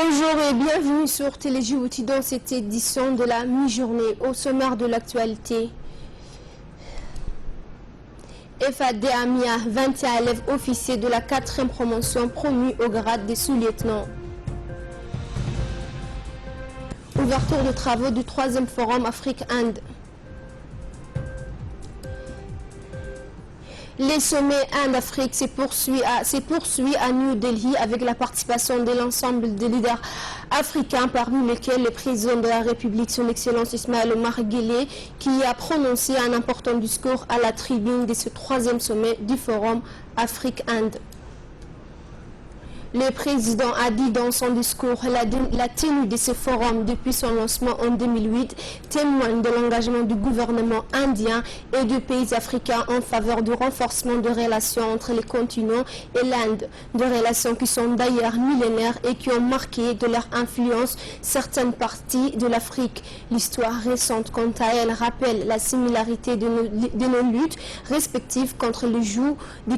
Bonjour et bienvenue sur Télé Djibouti dans cette édition de la mi-journée. Au sommaire de l'actualité, FAD Amia, 21 élèves officiers de la 4e promotion promus au grade de sous-lieutenant. Ouverture de travaux du 3e forum Afrique-Inde. Les sommets Inde-Afrique se poursuit à New Delhi avec la participation de l'ensemble des leaders africains, parmi lesquels le président de la République, son Excellence Ismaël Omar Guelleh, qui a prononcé un important discours à la tribune de ce 3e sommet du forum Afrique-Inde. Le président a dit dans son discours la tenue de ce forum depuis son lancement en 2008 témoigne de l'engagement du gouvernement indien et des pays africains en faveur du renforcement des relations entre les continents et l'Inde, des relations qui sont d'ailleurs millénaires et qui ont marqué de leur influence certaines parties de l'Afrique. L'histoire récente, quant à elle, rappelle la similarité de nos luttes respectives contre le joug du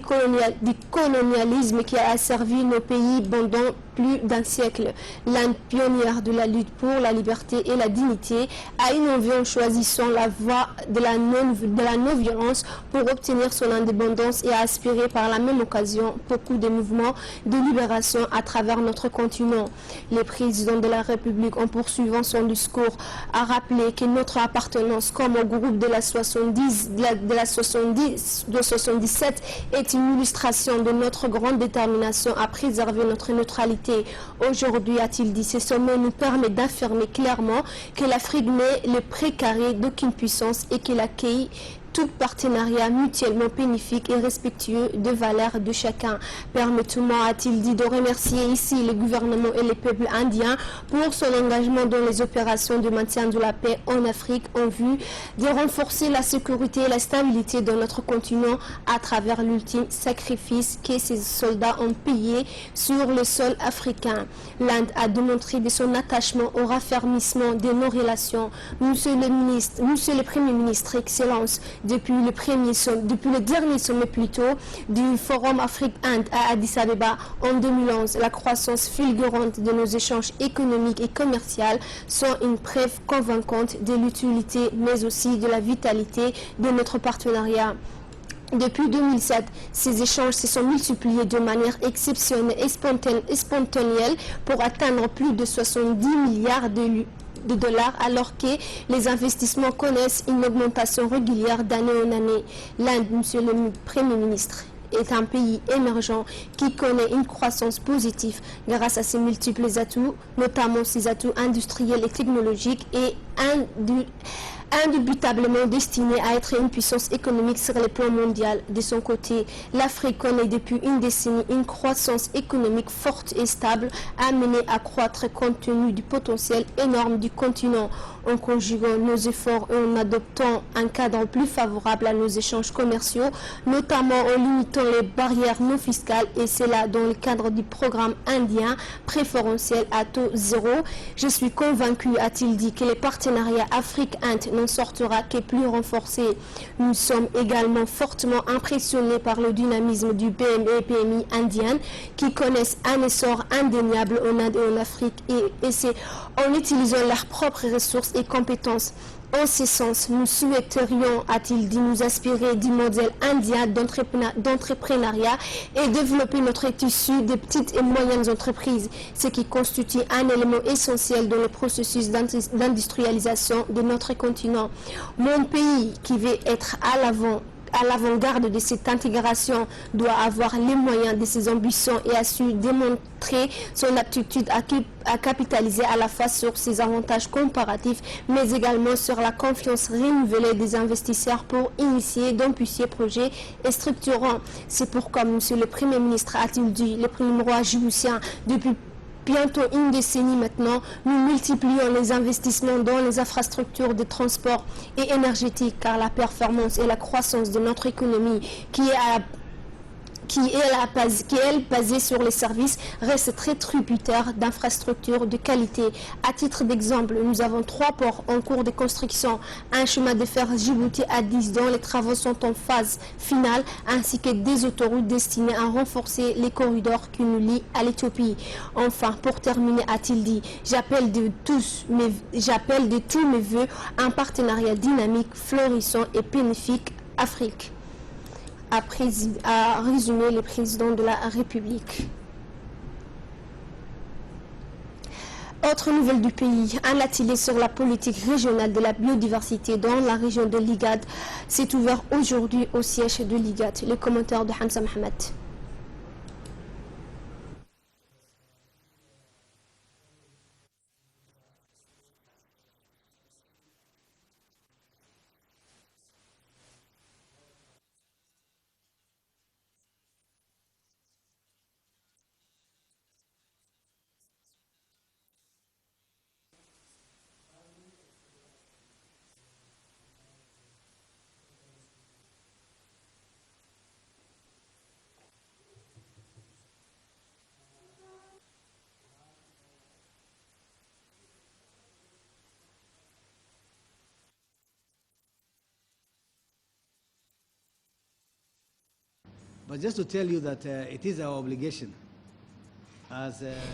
colonialisme qui a asservi nos pays pendant plus d'un siècle. L'Inde, pionnière de la lutte pour la liberté et la dignité, a innové en choisissant la voie de la non-violence pour obtenir son indépendance et a aspiré par la même occasion beaucoup de mouvements de libération à travers notre continent. Le président de la République, en poursuivant son discours, a rappelé que notre appartenance comme au groupe de la 77 est une illustration de notre grande détermination à préserver notre neutralité. Aujourd'hui, a-t-il dit, ce sommet nous permet d'affirmer clairement que l'Afrique n'est le précaré d'aucune puissance et qu'elle accueille tout partenariat mutuellement bénéfique et respectueux des valeurs de chacun. Permettez-moi, a-t-il dit, de remercier ici le gouvernement et le peuple indien pour son engagement dans les opérations de maintien de la paix en Afrique en vue de renforcer la sécurité et la stabilité de notre continent à travers l'ultime sacrifice que ces soldats ont payé sur le sol africain. L'Inde a démontré de son attachement au raffermissement de nos relations. Monsieur le Premier ministre, Excellence, depuis le dernier sommet plutôt du Forum Afrique-Inde à Addis Abeba en 2011, la croissance fulgurante de nos échanges économiques et commerciaux sont une preuve convaincante de l'utilité mais aussi de la vitalité de notre partenariat. Depuis 2007, ces échanges se sont multipliés de manière exceptionnelle et spontanée pour atteindre plus de 70 milliards de dollars, alors que les investissements connaissent une augmentation régulière d'année en année. L'Inde, monsieur le Premier ministre, est un pays émergent qui connaît une croissance positive grâce à ses multiples atouts, notamment ses atouts industriels et technologiques, et indubitablement destiné à être une puissance économique sur le plan mondial. De son côté, l'Afrique connaît depuis une décennie une croissance économique forte et stable, amenée à croître compte tenu du potentiel énorme du continent. En conjuguant nos efforts et en adoptant un cadre plus favorable à nos échanges commerciaux, notamment en limitant les barrières non fiscales, et cela dans le cadre du programme indien préférentiel à taux zéro, je suis convaincu, a-t-il dit, que les partenariats Afrique-Inde n'en sortira que plus renforcé. Nous sommes également fortement impressionnés par le dynamisme du PME et PMI indien qui connaissent un essor indéniable en Inde et en Afrique, et c'est en utilisant leurs propres ressources et compétences. En ce sens, nous souhaiterions, a-t-il dit, nous aspirer du modèle indien d'entrepreneuriat et développer notre tissu de petites et moyennes entreprises, ce qui constitue un élément essentiel dans le processus d'industrialisation de notre continent. Mon pays, qui veut être à l'avant-garde de cette intégration, doit avoir les moyens de ses ambitions et a su démontrer son aptitude à capitaliser à la fois sur ses avantages comparatifs, mais également sur la confiance renouvelée des investisseurs pour initier d'ambitieux projets et structurants. C'est pourquoi, monsieur le Premier ministre, a-t-il dit, le premier roi djiboutien, depuis bientôt une décennie maintenant, nous multiplions les investissements dans les infrastructures de transport et énergétique, car la performance et la croissance de notre économie, qui est qui est basée sur les services, reste très tributaire d'infrastructures de qualité. À titre d'exemple, nous avons 3 ports en cours de construction, un chemin de fer Djibouti-Addis dont les travaux sont en phase finale, ainsi que des autoroutes destinées à renforcer les corridors qui nous lient à l'Éthiopie. Enfin, pour terminer, a-t-il dit, j'appelle de tous mes voeux un partenariat dynamique, florissant et bénéfique Afrique, a résumé le président de la République. Autre nouvelle du pays, un atelier sur la politique régionale de la biodiversité dans la région de l'IGAD s'est ouvert aujourd'hui au siège de l'IGAD. Le commentaire de Hamza Mohamed. But just to tell you that it is our obligation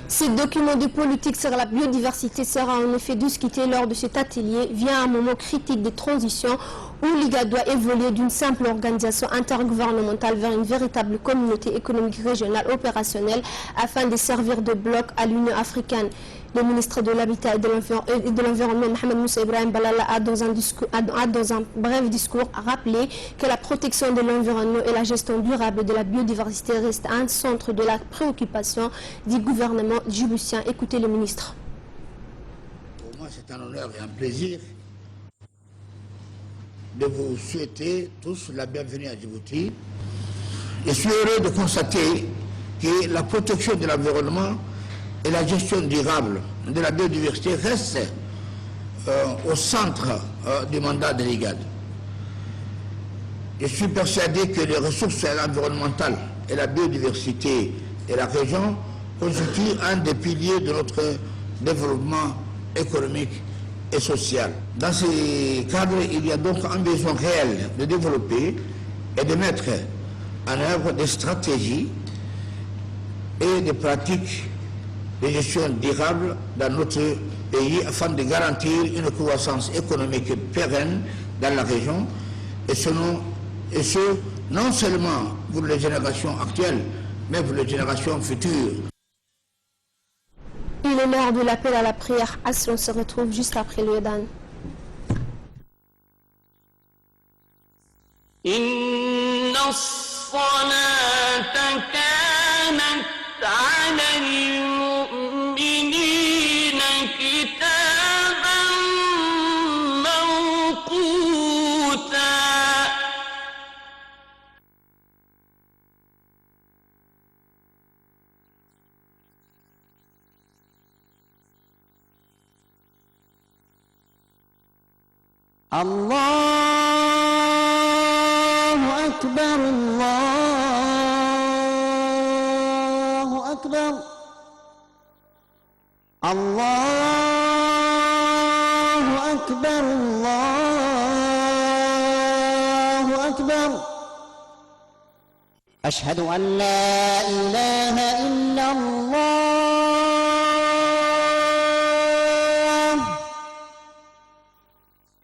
Ce document de politique sur la biodiversité sera en effet discuté lors de cet atelier via un moment critique de transition où l'IGAD doit évoluer d'une simple organisation intergouvernementale vers une véritable communauté économique régionale opérationnelle afin de servir de bloc à l'Union africaine. Le ministre de l'Habitat et de l'Environnement, Mohamed Moussa Ibrahim Balala, a dans un bref discours rappelé que la protection de l'environnement et la gestion durable de la biodiversité restent un centre de la préoccupation du gouvernement djiboutien. Écoutez le ministre. Pour moi, c'est un honneur et un plaisir de vous souhaiter tous la bienvenue à Djibouti. Je suis heureux de constater que la protection de l'environnement et la gestion durable de la biodiversité restent au centre du mandat de l'IGAD. Je suis persuadé que les ressources environnementales et la biodiversité de la région constituent un des piliers de notre développement économique et social. Dans ce cadre, il y a donc un besoin réel de développer et de mettre en œuvre des stratégies et des pratiques de gestion durable dans notre pays afin de garantir une croissance économique pérenne dans la région et ce non seulement pour les générations actuelles mais pour les générations futures. Il est l'heure de l'appel à la prière. On se retrouve juste après le Yédan. Inna as-salata kanat 'ala al-mu'minina kitaban mawquta. Allahu Akbar, Allahu Akbar, Allahu Akbar, Allahu Akbar. Ashhadu an la ilaha illa Allah.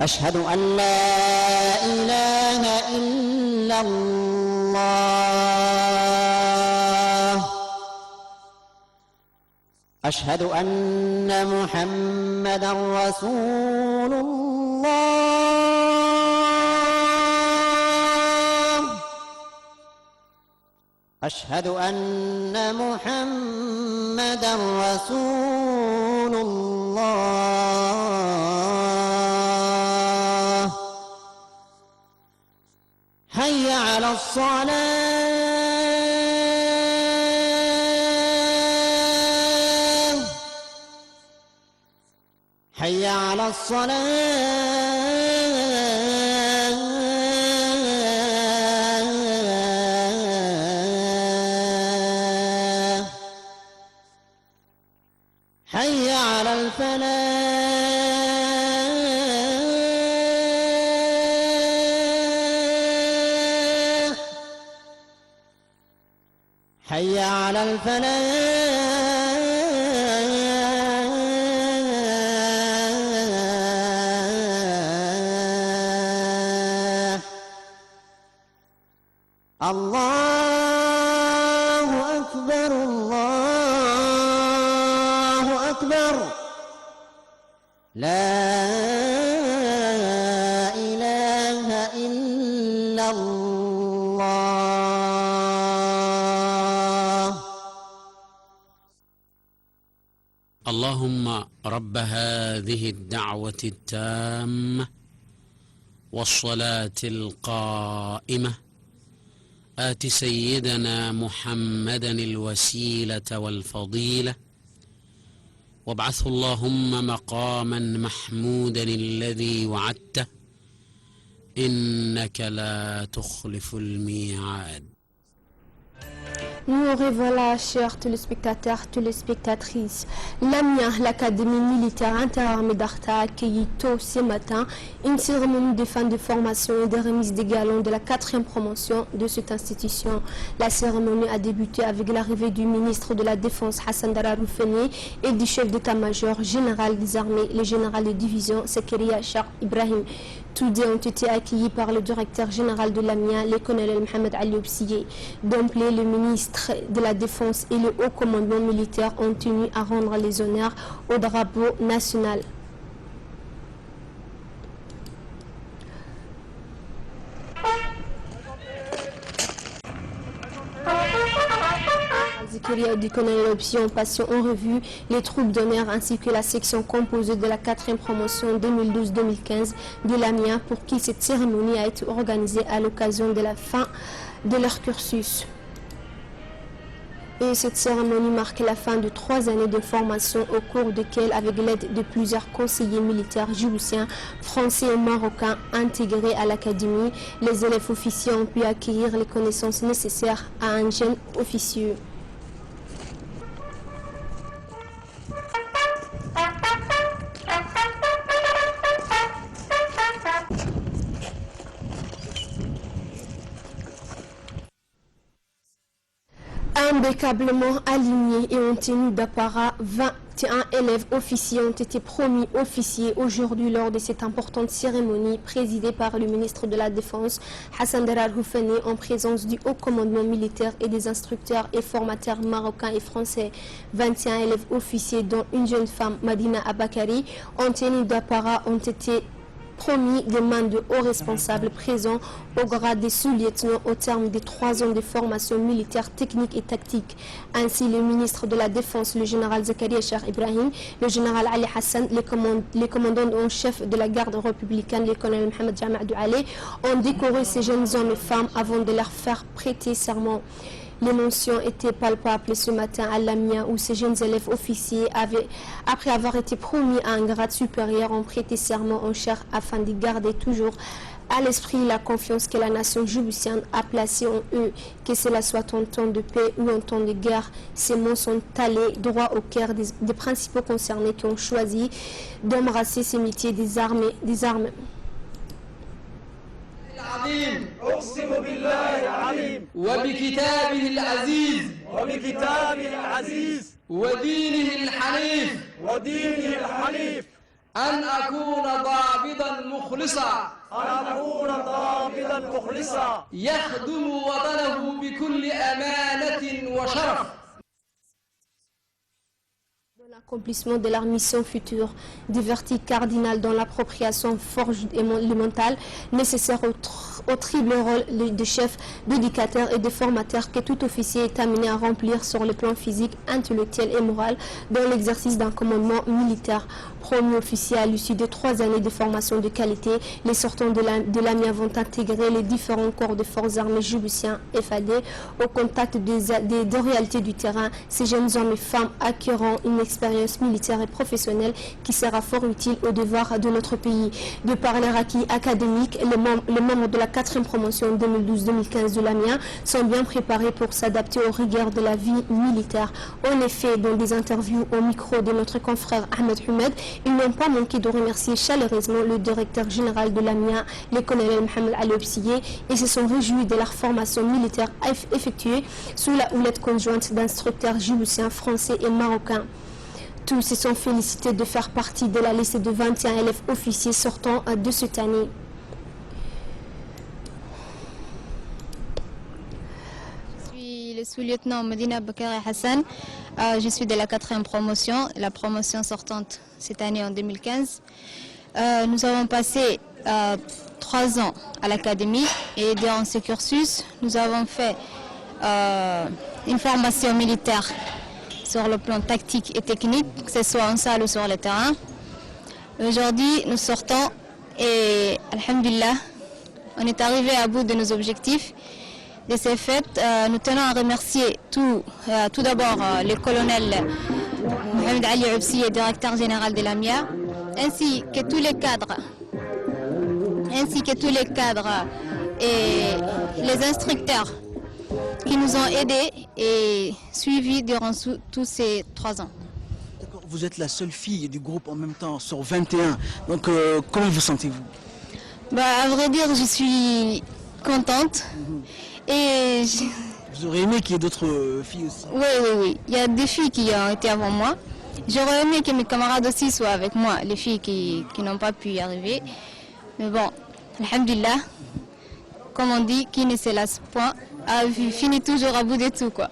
أشهد أن لا إله إلا الله. أشهد أن محمدا رسول الله. أشهد أن محمدا رسول الله. حي على الصلاة. حي على الصلاة. الفلاح حي على الفلاح الله أكبر الله أكبر لا إله إلا الله. اللهم رب هذه الدعوة التامة والصلاة القائمة آت سيدنا محمدا الوسيلة والفضيلة وابعثه اللهم مقاما محمودا الذي وعدته إنك لا تخلف الميعاد. Nous revoilà, chers téléspectateurs, téléspectatrices. L'AMIA, l'Académie militaire interarmée d'Arta, a accueilli tôt ce matin une cérémonie de fin de formation et de remise des galons de la 4e promotion de cette institution. La cérémonie a débuté avec l'arrivée du ministre de la Défense Hassan Darar Oufeni et du chef d'état-major général des armées, le général de division Zakaria Charles Ibrahim. Tous deux ont été accueillis par le directeur général de l'AMIA, le colonel Mohamed Ali Obsiye. D'emblée, le ministre de la Défense et le haut commandement militaire ont tenu à rendre les honneurs au drapeau national. Zakaria du colonel Obsiye ont passé en revue les troupes d'honneur ainsi que la section composée de la 4e promotion 2012-2015 de l'AMIA pour qui cette cérémonie a été organisée à l'occasion de la fin de leur cursus. Et cette cérémonie marque la fin de 3 années de formation au cours desquelles, avec l'aide de plusieurs conseillers militaires djiboutiens, français et marocains intégrés à l'académie, les élèves officiers ont pu acquérir les connaissances nécessaires à un jeune officier. Impeccablement alignés et en tenue d'apparat, 21 élèves officiers ont été promis officiers aujourd'hui lors de cette importante cérémonie présidée par le ministre de la Défense Hassan Darar Oufeni en présence du haut commandement militaire et des instructeurs et formateurs marocains et français. 21 élèves officiers dont une jeune femme, Madina Abakari, en tenue d'apparat ont été promis des mains de hauts responsables présents au grade des sous-lieutenants au terme des 3 ans de formation militaire, technique et tactique. Ainsi, le ministre de la Défense, le général Zakaria Charles Ibrahim, le général Ali Hassan, les commandants en chef de la garde républicaine, le colonel Mohamed Jama' Doualé, ont décoré ces jeunes hommes et femmes avant de leur faire prêter serment. L'émotion était palpable ce matin à l'AMIA où ces jeunes élèves officiers après avoir été promis à un grade supérieur, ont prêté serment en chair afin de garder toujours à l'esprit la confiance que la nation djiboutienne a placée en eux, que cela soit en temps de paix ou en temps de guerre. Ces mots sont allés droit au cœur des principaux concernés qui ont choisi d'embrasser ces métiers des armes. أقسم بالله العظيم وبكتابه العزيز ودينه الحنيف أن أكون ضابطا مخلصا يخدم وطنه بكل أمانة وشرف. L'accomplissement de leur mission future, des vertus cardinales dans l'appropriation forge et mentale nécessaire au triple rôle de chef, d'éducateur et de formateur que tout officier est amené à remplir sur le plan physique, intellectuel et moral dans l'exercice d'un commandement militaire. Promus officiers à l'issue de 3 années de formation de qualité, les sortants de l'AMIA vont intégrer les différents corps de forces armées djiboutiens FAD au contact des réalités du terrain. Ces jeunes hommes et femmes acquérant une expérience militaire et professionnelle qui sera fort utile aux devoirs de notre pays. De par les acquis académiques, les membres de la 4e promotion 2012-2015 de l'AMIA sont bien préparés pour s'adapter aux rigueurs de la vie militaire. En effet, dans des interviews au micro de notre confrère Ahmed Humed, ils n'ont pas manqué de remercier chaleureusement le directeur général de l'AMIA, le colonel Mohamed Ali Obsiye, et se sont réjouis de leur formation militaire effectuée sous la houlette conjointe d'instructeurs djiboutiens, français et marocains. Tous se sont félicités de faire partie de la liste de 21 élèves officiers sortant de cette année. Le sous-lieutenant Medina Bakari Hassan, je suis de la 4e promotion, la promotion sortante cette année en 2015. Nous avons passé 3 ans à l'académie et durant ce cursus, nous avons fait une formation militaire sur le plan tactique et technique, que ce soit en salle ou sur le terrain. Aujourd'hui, nous sortons et, alhamdulillah, on est arrivé à bout de nos objectifs. De ce fait, nous tenons à remercier tout d'abord le colonel Mohamed Ali Obsiye, directeur général de l'AMIA, ainsi que tous les cadres et les instructeurs qui nous ont aidés et suivis durant tous ces 3 ans. Vous êtes la seule fille du groupe en même temps sur 21, donc comment vous sentez-vous? À vrai dire, je suis contente. Et vous aurez aimé qu'il y ait d'autres filles aussi? Oui. Il y a des filles qui ont été avant moi. J'aurais aimé que mes camarades aussi soient avec moi, les filles qui n'ont pas pu y arriver. Mais bon, alhamdulillah, comme on dit, qui ne se lasse point, finit toujours à bout de tout, quoi.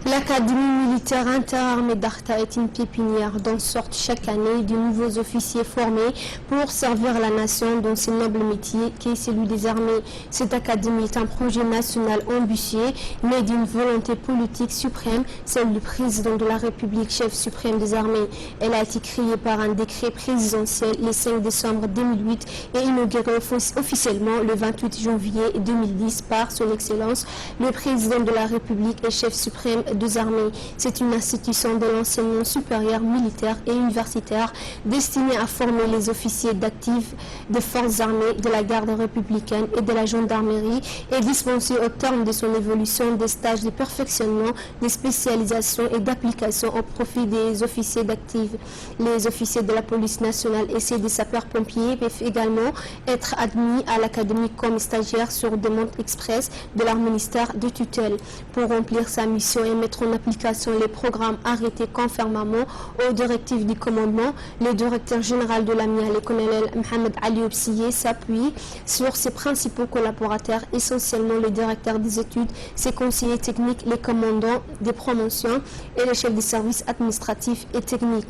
L'Académie militaire interarmée d'Arta est une pépinière dont sortent chaque année de nouveaux officiers formés pour servir la nation dans ce noble métier qui est celui des armées. Cette académie est un projet national ambitieux, né d'une volonté politique suprême, celle du président de la République, chef suprême des armées. Elle a été créée par un décret présidentiel le 5 décembre 2008 et inaugurée officiellement le 28 janvier 2010 par son Excellence, le président de la République et chef suprême des armées. C'est une institution de l'enseignement supérieur militaire et universitaire destinée à former les officiers d'actifs des forces armées, de la garde républicaine et de la gendarmerie et dispenser au terme de son évolution des stages de perfectionnement, de spécialisation et d'application au profit des officiers d'actifs. Les officiers de la police nationale et ceux des sapeurs-pompiers peuvent également être admis à l'académie comme stagiaires sur demande express de leur ministère de tutelle. Pour remplir sa mission et mettre en application les programmes arrêtés conformément aux directives du commandement, le directeur général de l'AMIA, le colonel Mohamed Ali Obsiye, s'appuie sur ses principaux collaborateurs, essentiellement le directeur des études, ses conseillers techniques, les commandants des promotions et les chefs des services administratifs et techniques.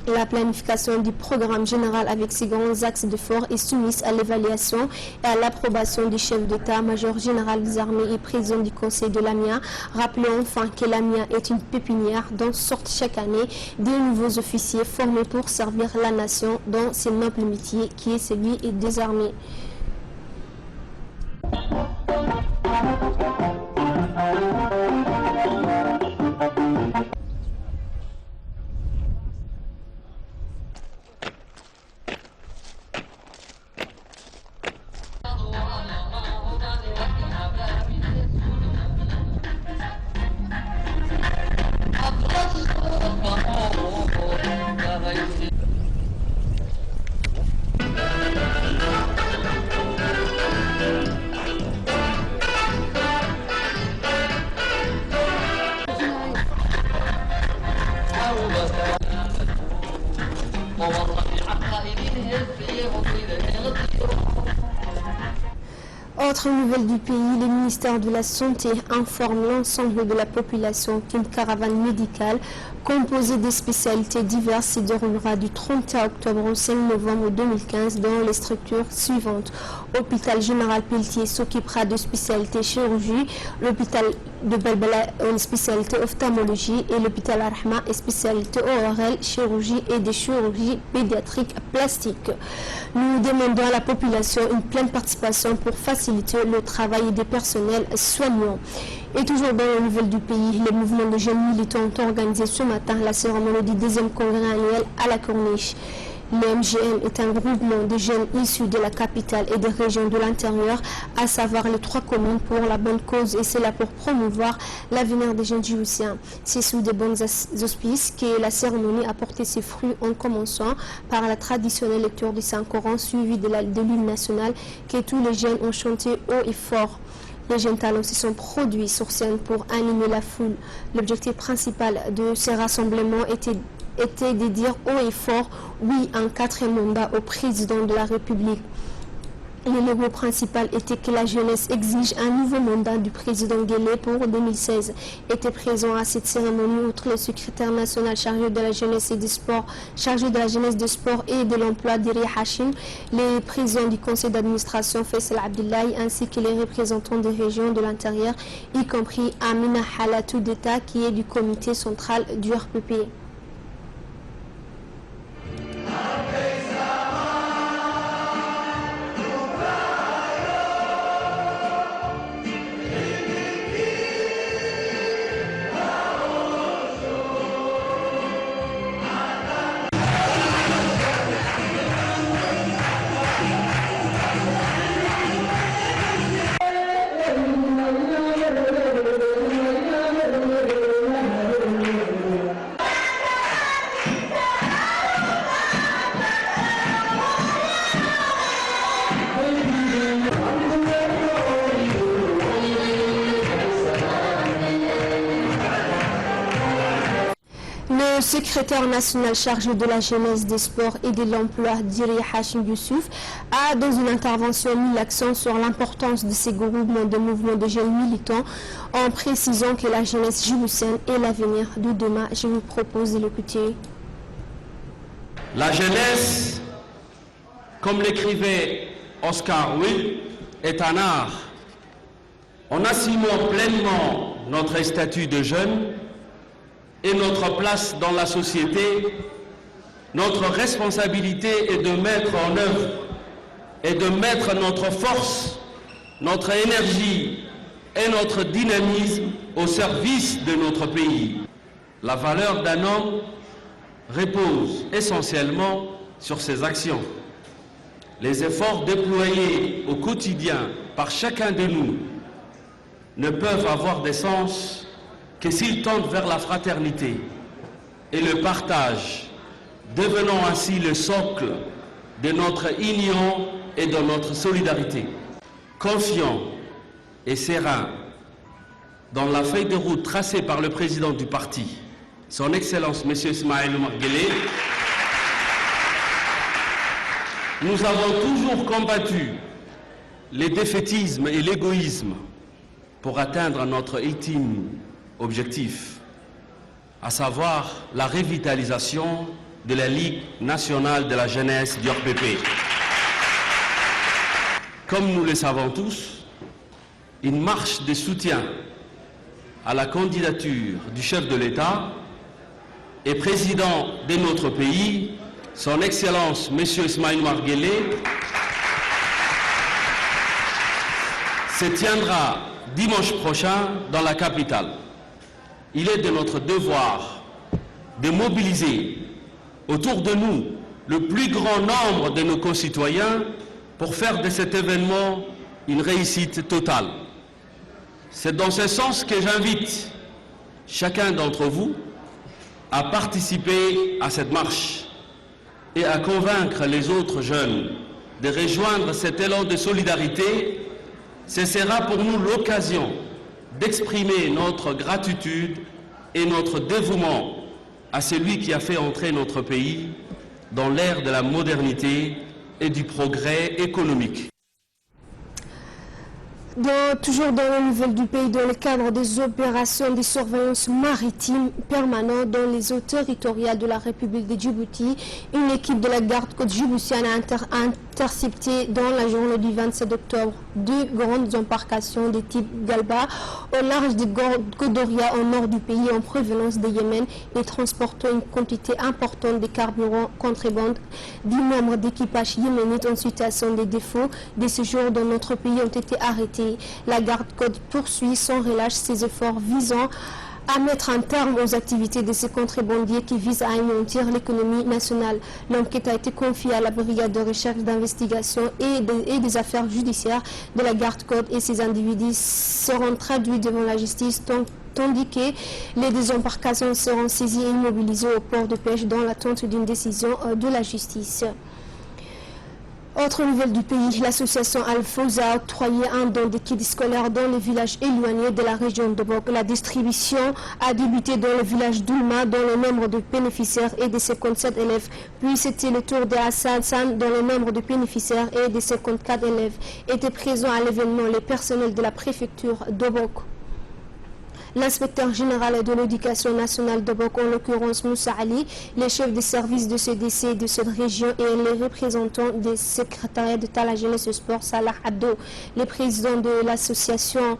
La planification du programme général avec ses grands axes de force est soumise à l'évaluation et à l'approbation du chef d'état-major général des armées et président du conseil de l'AMIA. Rappelons enfin que l'AMIA est une pépinière dont sortent chaque année des nouveaux officiers formés pour servir la nation dans ce noble métier qui est celui des armées. Autre nouvelle du pays, le ministère de la Santé informe l'ensemble de la population qu'une caravane médicale composée de spécialités diverses se déroulera du 31 octobre au 5 novembre 2015 dans les structures suivantes. Hôpital Général Pelletier s'occupera de spécialités chirurgie, l'hôpital de Balbala en spécialité ophtalmologie et l'hôpital Arhma et spécialité ORL, chirurgie et des chirurgies pédiatriques plastiques. Nous demandons à la population une pleine participation pour faciliter le travail des personnels soignants. Et toujours dans les nouvelles du pays, les mouvements de jeunes militants ont organisé ce matin la cérémonie du 2e congrès annuel à la Corniche. Le MGM est un groupement de jeunes issus de la capitale et des régions de l'intérieur, à savoir les 3 communes pour la bonne cause, et c'est là pour promouvoir l'avenir des jeunes djiboutiens. C'est sous de bons auspices que la cérémonie a porté ses fruits en commençant par la traditionnelle lecture du Saint-Coran suivie de l'hymne national que tous les jeunes ont chanté haut et fort. Les jeunes talents se sont produits sur scène pour animer la foule. L'objectif principal de ces rassemblements était de dire haut et fort oui un 4e mandat au président de la République. Le logo principal était que la jeunesse exige un nouveau mandat du président Guélé pour 2016. Était présent à cette cérémonie, outre le secrétaire national chargé de la jeunesse et des sports, des sports et de l'emploi Diri Hachim, les présidents du conseil d'administration Faisal Abdullahi ainsi que les représentants des régions de l'intérieur, y compris Amina Halatou d'État qui est du comité central du RPP. Le secrétaire national chargé de la jeunesse, des sports et de l'emploi, Diri Hachim Youssouf, a dans une intervention mis l'accent sur l'importance de ces groupements de mouvements de jeunes militants en précisant que la jeunesse djiboutienne est l'avenir de demain. Je vous propose de l'écouter. La jeunesse, comme l'écrivait Oscar Wilde, est un art. En assumant pleinement notre statut de jeune et notre place dans la société, notre responsabilité est de mettre en œuvre et de mettre notre force, notre énergie et notre dynamisme au service de notre pays. La valeur d'un homme repose essentiellement sur ses actions. Les efforts déployés au quotidien par chacun de nous ne peuvent avoir de sens que s'ils tendent vers la fraternité et le partage, devenant ainsi le socle de notre union et de notre solidarité. Confiant et serein dans la feuille de route tracée par le président du parti, son Excellence M. Ismaël Omar Guelleh, nous avons toujours combattu les défaitismes et l'égoïsme pour atteindre notre ultime objectif, à savoir la revitalisation de la Ligue nationale de la jeunesse du RPP. Comme nous le savons tous, une marche de soutien à la candidature du chef de l'État et président de notre pays, son Excellence M. Ismaël Omar Guelleh, se tiendra dimanche prochain dans la capitale. Il est de notre devoir de mobiliser autour de nous le plus grand nombre de nos concitoyens pour faire de cet événement une réussite totale. C'est dans ce sens que j'invite chacun d'entre vous à participer à cette marche et à convaincre les autres jeunes de rejoindre cet élan de solidarité. Ce sera pour nous l'occasion d'exprimer notre gratitude et notre dévouement à celui qui a fait entrer notre pays dans l'ère de la modernité et du progrès économique. Toujours dans les nouvelles du pays, dans le cadre des opérations de surveillance maritime permanente dans les eaux territoriales de la République de Djibouti, une équipe de la garde-côte djiboutienne a intercepté dans la journée du 27 octobre 2 grandes embarcations de type Galba au large de Godoria au nord du pays en provenance de Yémen et transportant une quantité importante de carburant contrebande. 10 membres d'équipage yéménites en situation de défaut de séjour dans notre pays ont été arrêtés. La garde-côte poursuit sans relâche ses efforts visant à mettre un terme aux activités de ces contrebandiers qui visent à anéantir l'économie nationale. L'enquête a été confiée à la brigade de recherche, d'investigation et des affaires judiciaires de la garde-côte et ces individus seront traduits devant la justice tandis que les deux embarcations seront saisies et immobilisées au port de pêche dans l'attente d'une décision de la justice. Autre nouvelle du pays, l'association Al-Fawza a octroyé un don de kits scolaires dans les villages éloignés de la région de Bok. La distribution a débuté dans le village d'Oulma, dont le nombre de bénéficiaires est de 57 élèves. Puis c'était le tour de Hassan, dont le nombre de bénéficiaires est de 54 élèves. Étaient présents à l'événement les personnels de la préfecture de Bok. L'inspecteur général de l'éducation nationale de Bok, en l'occurrence Moussa Ali, les chefs de service de CDC de cette région et les représentants des secrétariats d'État à la jeunesse et au sport, Salah Abdo, le président de l'association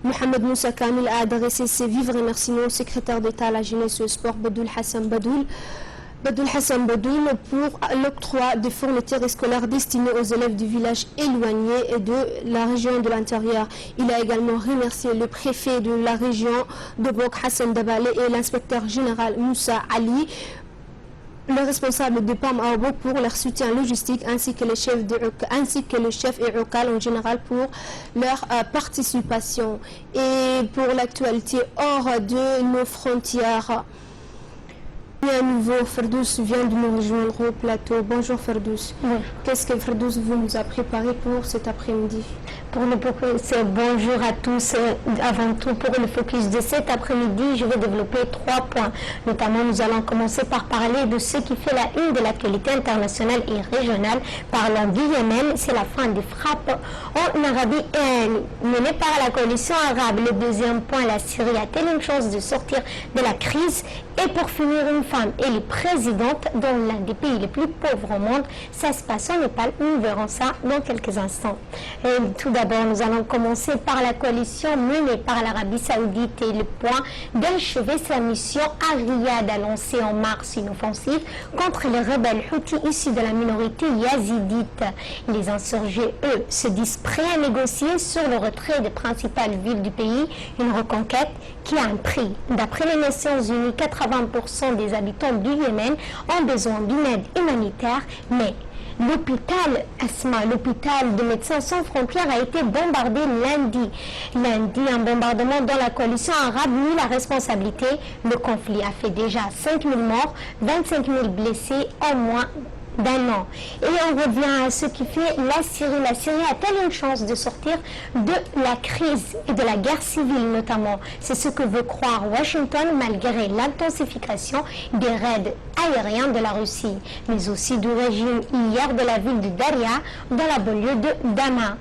Mohamed Moussa Kamil, a adressé ses vifs remerciements au secrétaire d'État à la jeunesse et au sport, Badoul Hassan Badoul pour l'octroi de fournitures scolaires destinées aux élèves du village éloigné et de la région de l'intérieur. Il a également remercié le préfet de la région de Bok, Hassan Dabale, et l'inspecteur général Moussa Ali, le responsable de PAM à Bok, pour leur soutien logistique, ainsi que le chef et Okal en général pour leur participation. Et pour l'actualité hors de nos frontières, à nouveau, Ferdous vient de nous rejoindre au plateau. Bonjour Ferdous. Oui. Qu'est-ce que Ferdous vous nous a préparé pour cet après-midi? Pour le focus, bonjour à tous. Avant tout, pour le focus de cet après-midi, je vais développer 3 points. Notamment, nous allons commencer par parler de ce qui fait la une de l'actualité internationale et régionale. Parlons du Yémen, c'est la fin des frappes en Arabie menées par la coalition arabe. Le deuxième point, la Syrie a-t-elle une chance de sortir de la crise? Et pour finir, une femme élue présidente dans l'un des pays les plus pauvres au monde. Ça se passe au Népal. Nous verrons ça dans quelques instants. Et tout d'abord, nous allons commencer par la coalition menée par l'Arabie Saoudite et le point d'achever sa mission à Riyad, a lancé en mars une offensive contre les rebelles Houthis issus de la minorité yazidite. Les insurgés, eux, se disent prêts à négocier sur le retrait des principales villes du pays, une reconquête qui a un prix. D'après les Nations Unies, 80% des habitants du Yémen ont besoin d'une aide humanitaire, mais l'hôpital Asma, l'hôpital de Médecins sans frontières, a été bombardé lundi. Lundi, un bombardement dont la coalition arabe nie la responsabilité. Le conflit a fait déjà 5 000 morts, 25 000 blessés en moins d'un an. Et on revient à ce qui fait la Syrie. La Syrie a-t-elle une chance de sortir de la crise et de la guerre civile notamment? C'est ce que veut croire Washington malgré l'intensification des raids aériens de la Russie, mais aussi du régime hier de la ville de Daria dans la banlieue de Dama.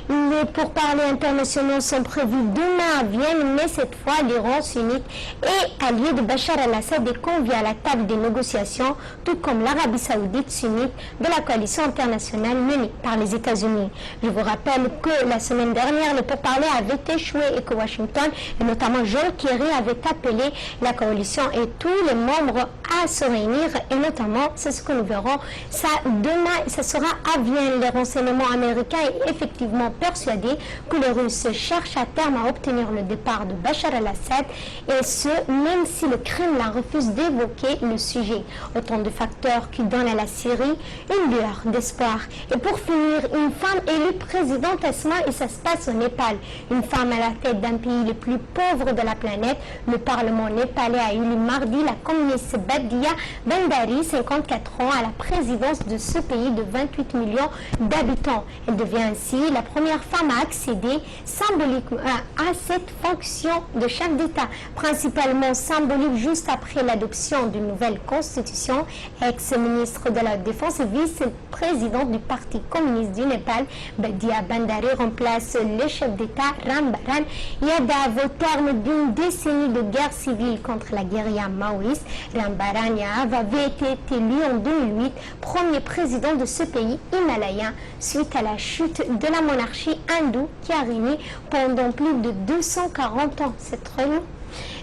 Les pourparlers internationaux sont prévus demain à Vienne, mais cette fois l'Iran sunnite et allié de Bachar al-Assad est convié à la table des négociations, tout comme l'Arabie Saoudite sunnite de la coalition internationale menée par les États-Unis. Je vous rappelle que la semaine dernière, les pourparlers avaient échoué et que Washington, et notamment John Kerry, avait appelé la coalition et tous les membres à se réunir, et notamment, c'est ce que nous verrons, ça demain, ça sera à Vienne. Les renseignements américains est effectivement persuadé que les Russes cherchent à terme à obtenir le départ de Bachar al-Assad, et ce, même si le Kremlin refuse d'évoquer le sujet. Autant de facteurs qui donnent à la Syrie une lueur d'espoir. Et pour finir, une femme élue présidente Asma, et ça se passe au Népal. Une femme à la tête d'un pays le plus pauvre de la planète. Le Parlement népalais a élu mardi la communiste Badia Bandari, 54 ans, à la présidence de ce pays de 28 millions d'habitants. Elle devient ainsi la première femme à accéder symboliquement à cette fonction de chef d'État, principalement symbolique juste après l'adoption d'une nouvelle constitution. Ex-ministre de la Défense et vice-présidente du Parti communiste du Népal, Badia Bandari remplace le chef d'État Rambaran Yadav. Au terme d'une décennie de guerre civile contre la guérilla maoïste, Rambaran Yadav avait été élu en 2008 premier président de ce pays himalayen suite à la chute de la monarchie hindoue qui a régné pendant plus de 240 ans. C'est très long.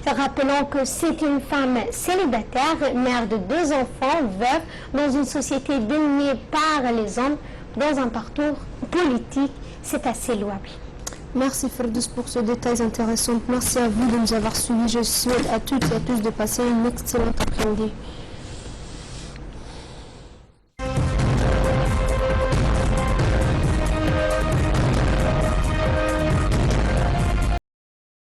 Rappelons que c'est une femme célibataire, mère de 2 enfants, veuve, dans une société dominée par les hommes, dans un parcours politique. C'est assez louable. Merci Ferdous pour ce détail intéressant. Merci à vous de nous avoir suivis. Je souhaite à toutes et à tous de passer une excellente après-midi.